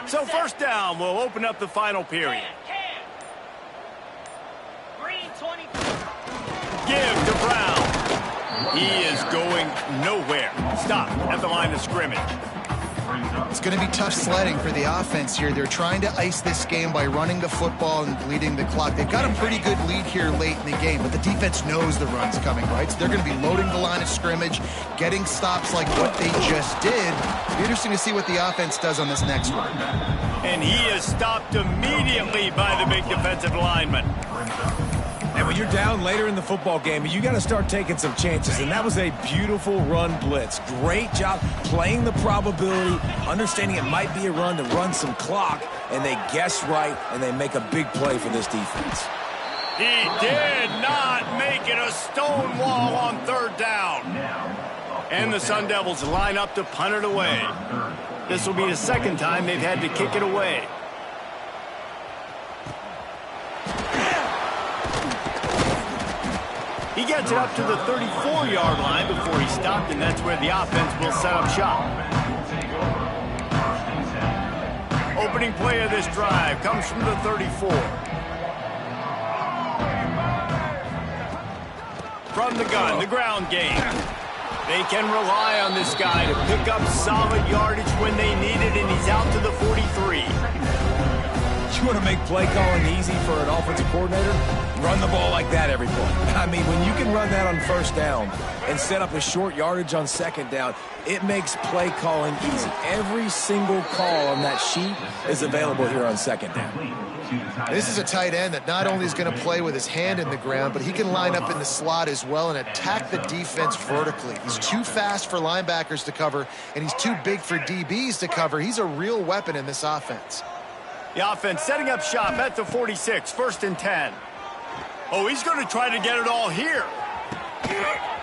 So first down, we'll open up the final period. Give to Brown. He is going nowhere. Stop at the line of scrimmage. It's going to be tough sledding for the offense here. They're trying to ice this game by running the football and bleeding the clock. They've got a pretty good lead here late in the game, but the defense knows the run's coming, right? So they're going to be loading the line of scrimmage, getting stops like what they just did. It'll be interesting to see what the offense does on this next one. And he is stopped immediately by the big defensive lineman. And when you're down later in the football game, you got to start taking some chances. And that was a beautiful run blitz. Great job playing the probability, understanding it might be a run to run some clock, and they guess right, and they make a big play for this defense. He did not make it a stone wall on third down. And the Sun Devils line up to punt it away. This will be the second time they've had to kick it away. He gets it up to the 34-yard line before he stopped, and that's where the offense will set up shop. Opening play of this drive comes from the 34. From the gun, the ground game. They can rely on this guy to pick up solid yardage when they need it, and he's out to the 43. You want to make play calling easy for an offensive coordinator? Run the ball like that every play. I mean, when you can run that on first down and set up a short yardage on second down, it makes play calling easy. Every single call on that sheet is available here on second down. This is a tight end that not only is going to play with his hand in the ground, but he can line up in the slot as well and attack the defense vertically. He's too fast for linebackers to cover, and he's too big for DBs to cover. He's a real weapon in this offense. The offense setting up shop at the 46, 1st and 10. Oh, he's going to try to get it all here.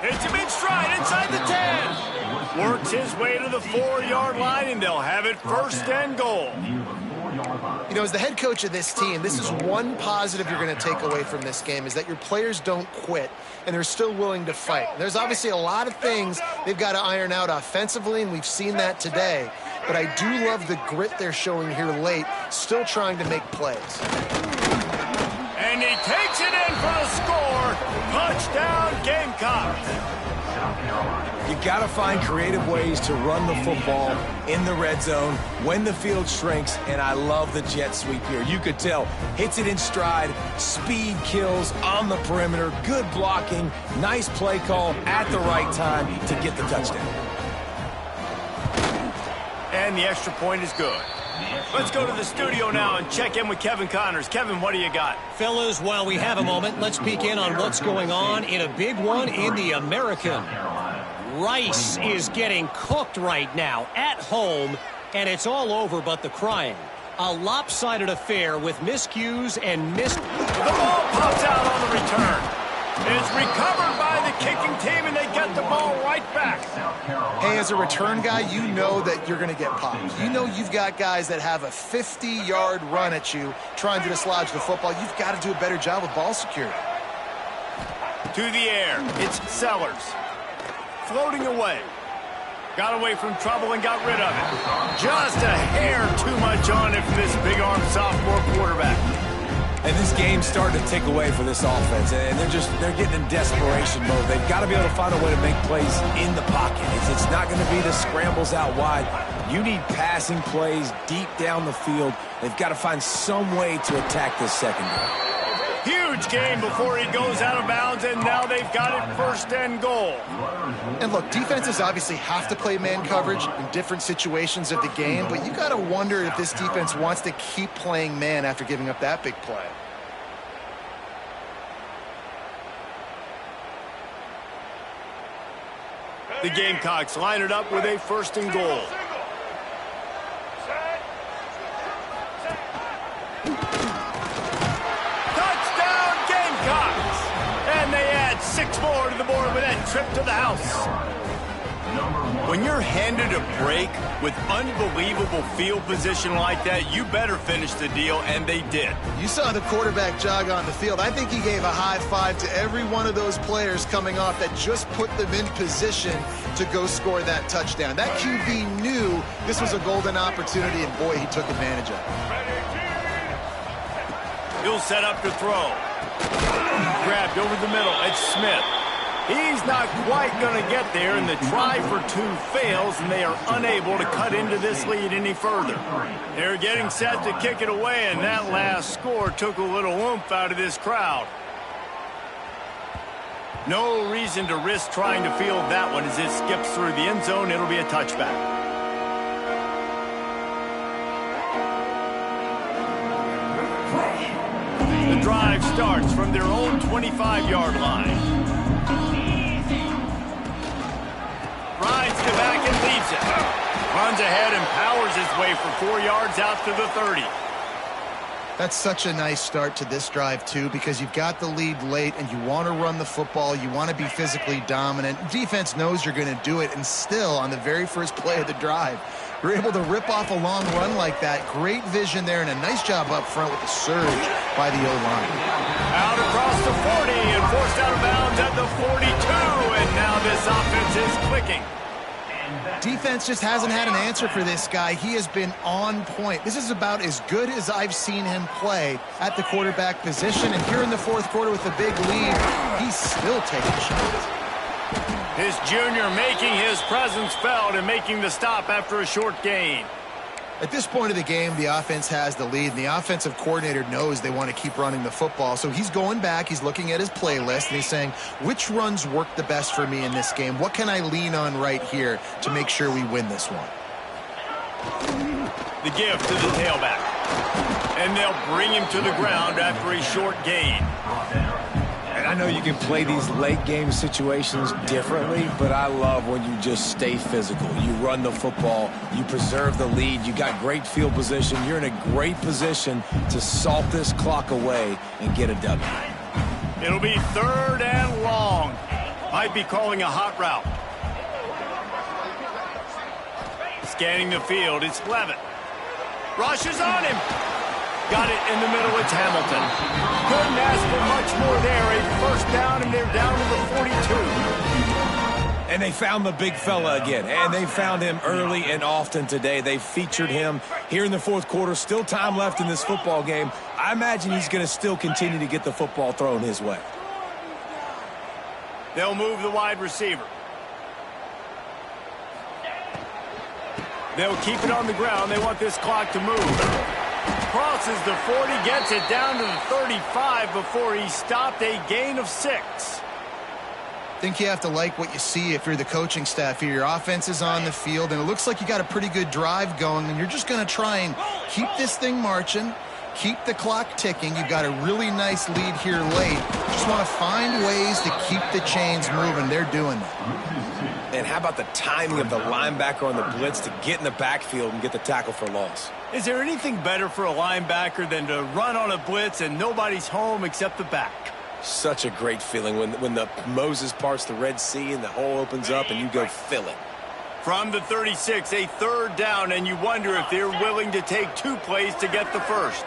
Hits him in stride inside the 10. Works his way to the 4-yard line, and they'll have it 1st and goal. You know, as the head coach of this team, this is one positive you're going to take away from this game, is that your players don't quit, and they're still willing to fight. There's obviously a lot of things they've got to iron out offensively, and we've seen that today. But I do love the grit they're showing here late, still trying to make plays. And he takes it in for the score. Touchdown, Gamecock. You got to find creative ways to run the football in the red zone when the field shrinks, and I love the jet sweep here. You could tell, hits it in stride, speed kills on the perimeter, good blocking, nice play call at the right time to get the touchdown. And the extra point is good. Let's go to the studio now and check in with Kevin Connors. Kevin, what do you got? Fellas, while we have a moment, let's peek in on what's going on in a big one in the American. Rice is getting cooked right now at home, and it's all over but the crying. A lopsided affair with miscues and missed... The ball pops out on the return. It's recovered by the kicking team, and they get the ball right back. Hey, as a return guy, you know that you're going to get popped. You know you've got guys that have a 50-yard run at you trying to dislodge the football. You've got to do a better job with ball security. To the air, it's Sellers. Floating away. Got away from trouble and got rid of it. Just a hair too much on it from this big-armed sophomore quarterback. And this game's starting to take away for this offense, and they're getting in desperation mode. They've got to be able to find a way to make plays in the pocket. It's not going to be the scrambles out wide. You need passing plays deep down the field. They've got to find some way to attack this secondary. Huge gain before he goes out of bounds, and now they've got it 1st and goal. And look, defenses obviously have to play man coverage in different situations of the game, but you got to wonder if this defense wants to keep playing man after giving up that big play. The Gamecocks line it up with a 1st and goal. Touchdown Gamecocks! And they add 6 more to the board with that trip to the house. When you're handed a break with unbelievable field position like that, you better finish the deal, and they did. You saw the quarterback jog on the field. I think he gave a high five to every one of those players coming off that just put them in position to go score that touchdown. That QB knew this was a golden opportunity, and boy, he took advantage of it. He'll set up to throw. Grabbed over the middle. It's Smith. He's not quite going to get there, and the try for 2 fails, and they are unable to cut into this lead any further. They're getting set to kick it away, and that last score took a little oomph out of this crowd. No reason to risk trying to field that one as it skips through the end zone. It'll be a touchback. The drive starts from their own 25-yard line. Rides to back and leaves it. Runs ahead and powers his way for 4 yards out to the 30. That's such a nice start to this drive, too, because you've got the lead late and you want to run the football. You want to be physically dominant. Defense knows you're going to do it, and still, on the very first play of the drive, you're able to rip off a long run like that. Great vision there, and a nice job up front with the surge by the O-line. Out across the 40 and forced out of bounds at the 42, and now this offense is clicking. Defense just hasn't had an answer for this guy. He has been on point. This is about as good as I've seen him play at the quarterback position. And here in the 4th quarter with a big lead, he's still taking shots. His junior making his presence felt and making the stop after a short gain. At this point of the game, the offense has the lead, and the offensive coordinator knows they want to keep running the football. So he's going back, he's looking at his playlist, and he's saying, which runs work the best for me in this game? What can I lean on right here to make sure we win this one? The give to the tailback. And they'll bring him to the ground after a short gain. And I know you can play these late game situations differently, but I love when you just stay physical. You run the football, you preserve the lead, you got great field position, you're in a great position to salt this clock away and get a W. It'll be 3rd and long. Might be calling a hot route. Scanning the field, it's Levitt. Rushes on him. Got it in the middle, it's Hamilton. Couldn't ask for much more there. A 1st down, and they're down to the 42. And they found the big fella again, and they found him early and often today. They featured him here in the 4th quarter. Still time left in this football game. I imagine he's going to still continue to get the football thrown his way. They'll move the wide receiver. They'll keep it on the ground. They want this clock to move. Crosses the 40, gets it down to the 35 before he stopped. A gain of 6. I think you have to like what you see if you're the coaching staff here. Your offense is on the field, and it looks like you got a pretty good drive going, and you're just going to try and keep this thing marching, keep the clock ticking. You've got a really nice lead here late. Just want to find ways to keep the chains moving. They're doing that. And how about the timing of the linebacker on the blitz to get in the backfield and get the tackle for loss? Is there anything better for a linebacker than to run on a blitz and nobody's home except the back? Such a great feeling when the Moses parts the Red Sea and the hole opens up and you go fill it. From the 36, a 3rd down, and you wonder if they're willing to take 2 plays to get the 1st.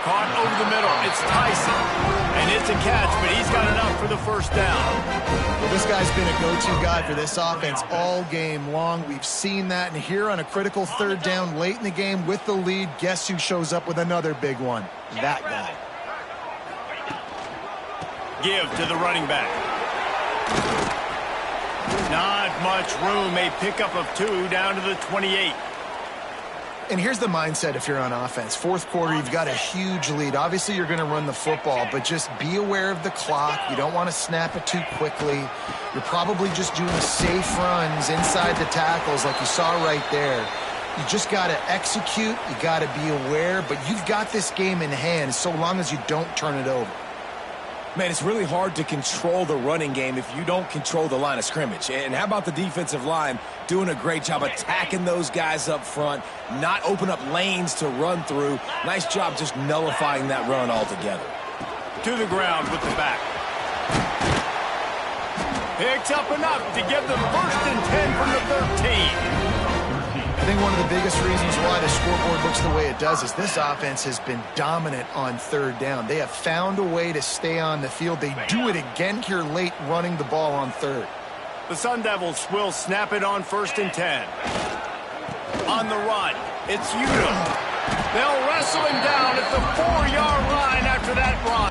Caught over the middle. It's Tyson. And it's a catch, but he's got enough for the 1st down. Well, this guy's been a go-to guy for this offense all game long. We've seen that. And here on a critical 3rd down late in the game with the lead, guess who shows up with another big one? That guy. Give to the running back. Not much room. A pickup of 2 down to the 28. And here's the mindset if you're on offense. Fourth quarter, you've got a huge lead. Obviously, you're going to run the football, but just be aware of the clock. You don't want to snap it too quickly. You're probably just doing safe runs inside the tackles like you saw right there. You just got to execute. You got to be aware, but you've got this game in hand so long as you don't turn it over. Man, it's really hard to control the running game if you don't control the line of scrimmage. And how about the defensive line doing a great job attacking those guys up front, not open up lanes to run through. Nice job just nullifying that run altogether. To the ground with the back. Picks up enough to give them 1st and 10 from the 13. I think one of the biggest reasons why the scoreboard looks the way it does is this offense has been dominant on 3rd down. They have found a way to stay on the field. They do it again here late running the ball on 3rd. The Sun Devils will snap it on 1st and 10. On the run, it's Udom. They'll wrestle him down at the 4-yard line after that run.